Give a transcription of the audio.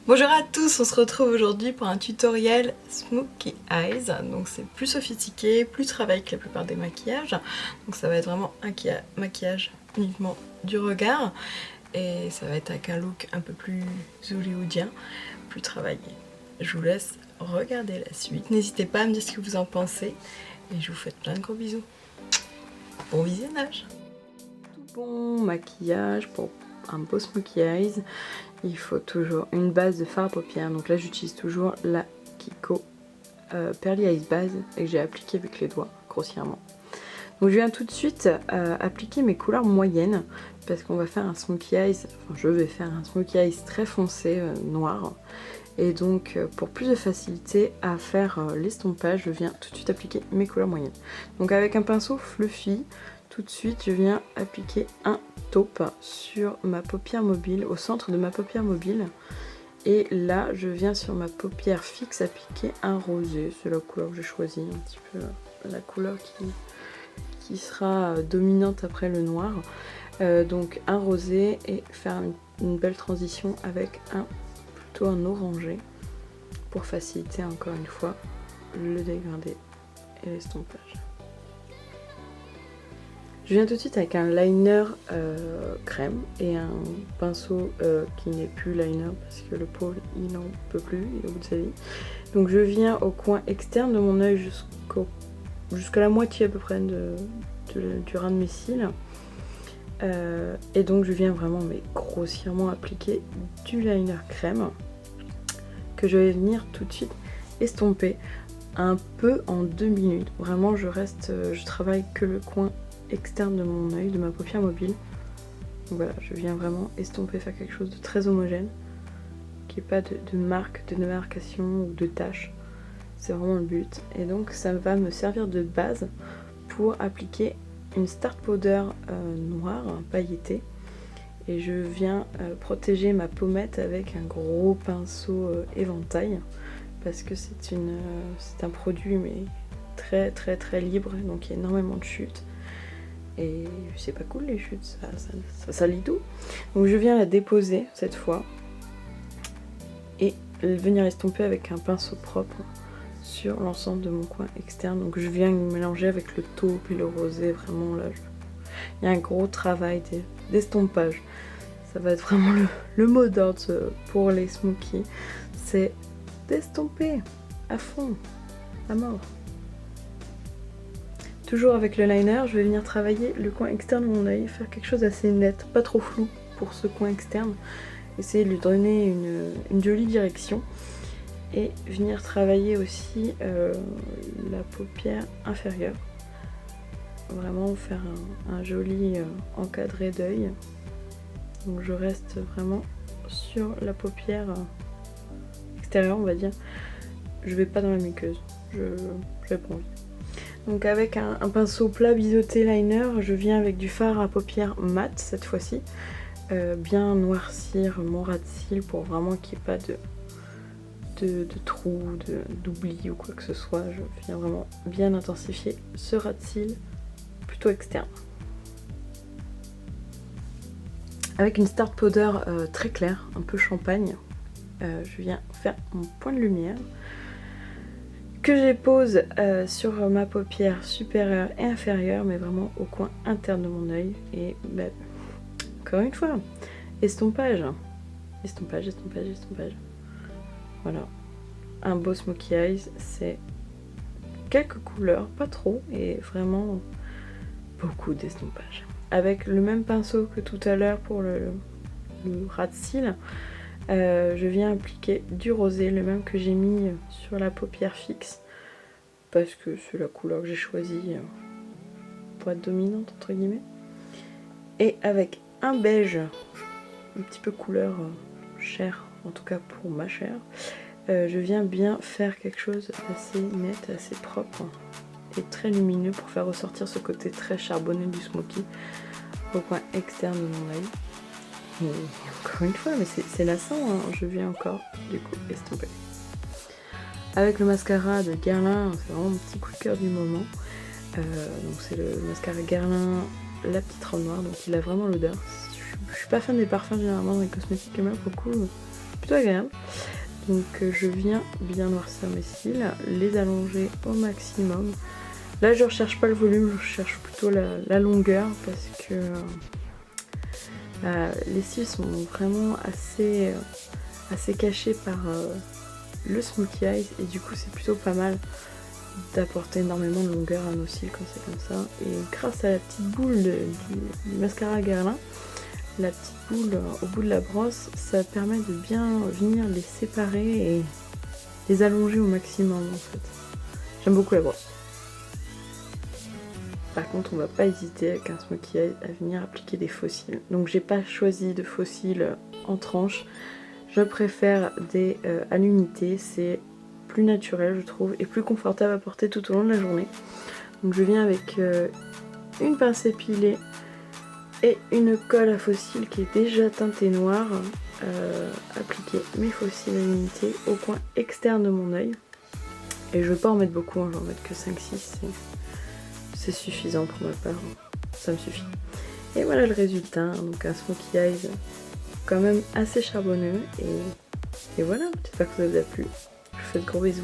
Bonjour à tous, on se retrouve aujourd'hui pour un tutoriel Smokey Eyes. Donc c'est plus sophistiqué, plus travaillé que la plupart des maquillages. Donc ça va être vraiment un maquillage uniquement du regard. Et ça va être avec un look un peu plus hollywoodien, plus travaillé. Je vous laisse regarder la suite. N'hésitez pas à me dire ce que vous en pensez. Et je vous fais plein de gros bisous. Bon visionnage. Tout bon maquillage pour un beau Smokey Eyes. Il faut toujours une base de fard à paupières. Donc là j'utilise toujours la Kiko Pearly Ice Base et que j'ai appliqué avec les doigts grossièrement. Donc je viens tout de suite appliquer mes couleurs moyennes parce qu'on va faire un Smokey Eyes, enfin je vais faire un Smokey Eyes très foncé noir. Et donc pour plus de facilité à faire l'estompage, je viens tout de suite appliquer mes couleurs moyennes. Donc avec un pinceau fluffy, tout de suite je viens appliquer un taupe sur ma paupière mobile, au centre de ma paupière mobile. Et là je viens sur ma paupière fixe appliquer un rosé, c'est la couleur que j'ai choisie, un petit peu la couleur qui sera dominante après le noir. Donc un rosé et faire une belle transition avec plutôt un orangé pour faciliter encore une fois le dégradé et l'estompage. Je viens tout de suite avec un liner crème et un pinceau qui n'est plus liner parce que le pauvre il n'en peut plus, il est au bout de sa vie. Donc je viens au coin externe de mon œil jusqu'à la moitié à peu près du ras de mes cils. Et donc je viens vraiment mais grossièrement appliquer du liner crème que je vais venir tout de suite estomper un peu en 2 minutes. Vraiment je travaille que le coin externe de mon œil, de ma paupière mobile. Donc voilà, je viens vraiment estomper, faire quelque chose de très homogène, qui n'est pas de marque, de démarcation ou de tache. C'est vraiment le but. Et donc ça va me servir de base pour appliquer une start powder noire, pailletée. Et je viens protéger ma pommette avec un gros pinceau éventail, parce que c'est un produit mais très libre, donc il y a énormément de chutes. Et c'est pas cool les chutes, ça salit tout. Donc je viens la déposer cette fois et venir estomper avec un pinceau propre sur l'ensemble de mon coin externe. Donc je viens mélanger avec le taupe et le rosé, vraiment là. Il y a un gros travail d'estompage. Ça va être vraiment le mot d'ordre pour les smokies. C'est d'estomper à fond, à mort. Toujours avec le liner, je vais venir travailler le coin externe de mon œil, faire quelque chose d'assez net, pas trop flou pour ce coin externe. Essayer de lui donner une jolie direction. Et venir travailler aussi la paupière inférieure. Vraiment faire un joli encadré d'œil. Donc je reste vraiment sur la paupière extérieure, on va dire. Je vais pas dans la muqueuse, je pas envie. Donc avec un pinceau plat biseauté liner, je viens avec du fard à paupières mat cette fois-ci. Bien noircir mon ras de cils pour vraiment qu'il n'y ait pas de trous, d'oubli ou quoi que ce soit. Je viens vraiment bien intensifier ce ras de cils plutôt externe. Avec une start powder très claire, un peu champagne, je viens faire mon point de lumière que j'épose sur ma paupière supérieure et inférieure, mais vraiment au coin interne de mon œil. Et encore une fois, estompage. Estompage. Voilà, un beau Smokey Eyes, c'est quelques couleurs, pas trop, et vraiment beaucoup d'estompage. Avec le même pinceau que tout à l'heure pour le ras de cils, je viens appliquer du rosé, le même que j'ai mis sur la paupière fixe, parce que c'est la couleur que j'ai choisie pour être dominante, entre guillemets. Et avec un beige, un petit peu couleur chair, en tout cas pour ma chair, je viens bien faire quelque chose d'assez net, assez propre et très lumineux pour faire ressortir ce côté très charbonné du smoky au coin externe de mon œil. Et encore une fois, mais c'est lassant, hein, je viens encore du coup estomper. Avec le mascara de Guerlain, c'est vraiment mon petit coup de cœur du moment. Donc c'est le mascara Guerlain La Petite Robe Noire, donc il a vraiment l'odeur. Je suis pas fan des parfums généralement dans les cosmétiques, mais là pour le coup, plutôt agréable. Donc je viens bien noircir mes cils, les allonger au maximum. Là je recherche pas le volume, je cherche plutôt la longueur parce que les cils sont vraiment assez cachés par le smokey eyes et du coup c'est plutôt pas mal d'apporter énormément de longueur à nos cils quand c'est comme ça. Et grâce à la petite boule du mascara Guerlain, la petite boule au bout de la brosse, ça permet de bien venir les séparer et les allonger au maximum en fait. J'aime beaucoup la brosse. Par contre on va pas hésiter avec un smokey eye à venir appliquer des faux cils. Donc j'ai pas choisi de faux cils en tranches. Je préfère des à l'unité, c'est plus naturel je trouve et plus confortable à porter tout au long de la journée. Donc je viens avec une pince épilée et une colle à faux cils qui est déjà teintée noire, appliquer mes faux cils à l'unité au coin externe de mon œil. Et je vais pas en mettre beaucoup, hein, je vais en mettre que 5-6, c'est suffisant pour ma part, ça me suffit. Et voilà le résultat, donc un smokey eyes quand même assez charbonneux et voilà, j'espère que ça vous a plu. Je vous fais de gros bisous.